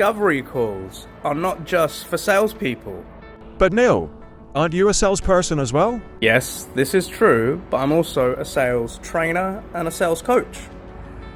discovery calls are not just for salespeople. But Neil, aren't you a salesperson as well? Yes, this is true, but I'm also a sales trainer and a sales coach.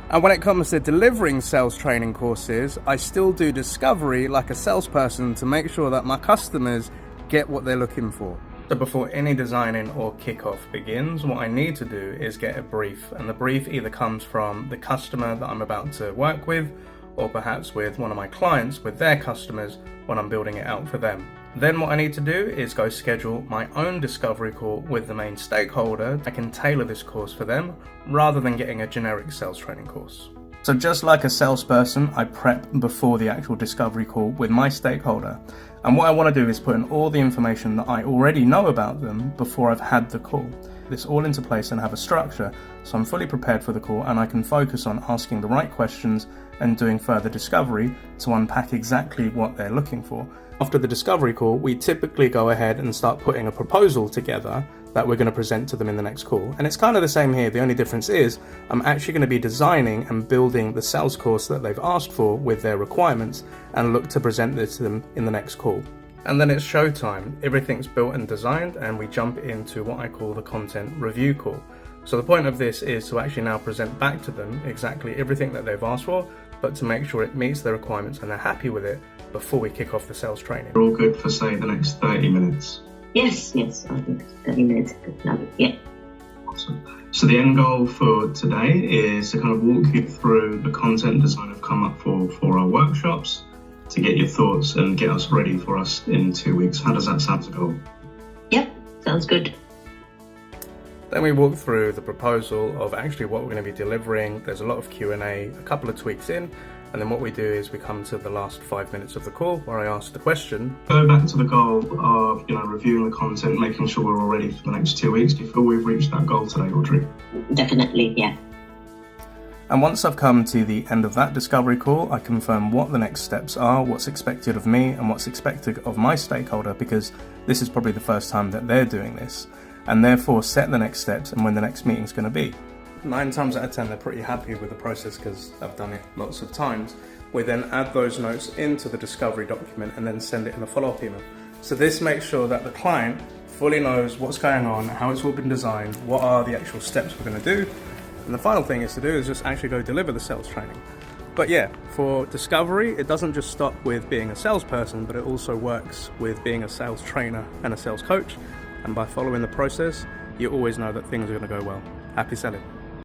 And when it comes to delivering sales training courses, I still do discovery like a salesperson to make sure that my customers get what they're looking for. So before any designing or kickoff begins, what I need to do is get a brief. And the brief either comes from the customer that I'm about to work with, or perhaps with one of my clients, with their customers, when I'm building it out for them. Then what I need to do is go schedule my own discovery call with the main stakeholder. I can tailor this course for them rather than getting a generic sales training course. So just like a salesperson, I prep before the actual discovery call with my stakeholder. And what I want to do is put in all the information that I already know about them before I've had the call. This all into place and have a structure, so I'm fully prepared for the call and I can focus on asking the right questions and doing further discovery to unpack exactly what they're looking for. After the discovery call, we typically go ahead and start putting a proposal together that we're going to present to them in the next call. And it's kind of the same here. The only difference is I'm actually going to be designing and building the sales course that they've asked for with their requirements and look to present this to them in the next call. And then it's showtime. Everything's built and designed and we jump into what I call the content review call. So the point of this is to actually now present back to them exactly everything that they've asked for, but to make sure it meets their requirements and they're happy with it before we kick off the sales training. We're all good for, say, the next 30 minutes? Yes, I think 30 minutes is good now. Yeah. Awesome. So the end goal for today is to kind of walk you through the content design I've come up for our workshops, to get your thoughts and get us ready for us in 2 weeks. How does that sound to go? Yep, sounds good. Then we walk through the proposal of actually what we're going to be delivering. There's a lot of Q&A, a couple of tweaks in, and then what we do is we come to the last 5 minutes of the call where I ask the question. Go back to the goal of reviewing the content, making sure we're all ready for the next 2 weeks. Do you feel we've reached that goal today, Audrey? Definitely, yeah. And once I've come to the end of that discovery call, I confirm what the next steps are, what's expected of me and what's expected of my stakeholder, because this is probably the first time that they're doing this, and therefore set the next steps and when the next meeting's going to be. 9 times out of 10 they're pretty happy with the process because I've done it lots of times. We then add those notes into the discovery document and then send it in a follow-up email. So this makes sure that the client fully knows what's going on, how it's all been designed, what are the actual steps we're going to do. And the final thing is to do is just actually go deliver the sales training. But yeah, for discovery, it doesn't just stop with being a salesperson, but it also works with being a sales trainer and a sales coach. And by following the process, you always know that things are going to go well. Happy selling.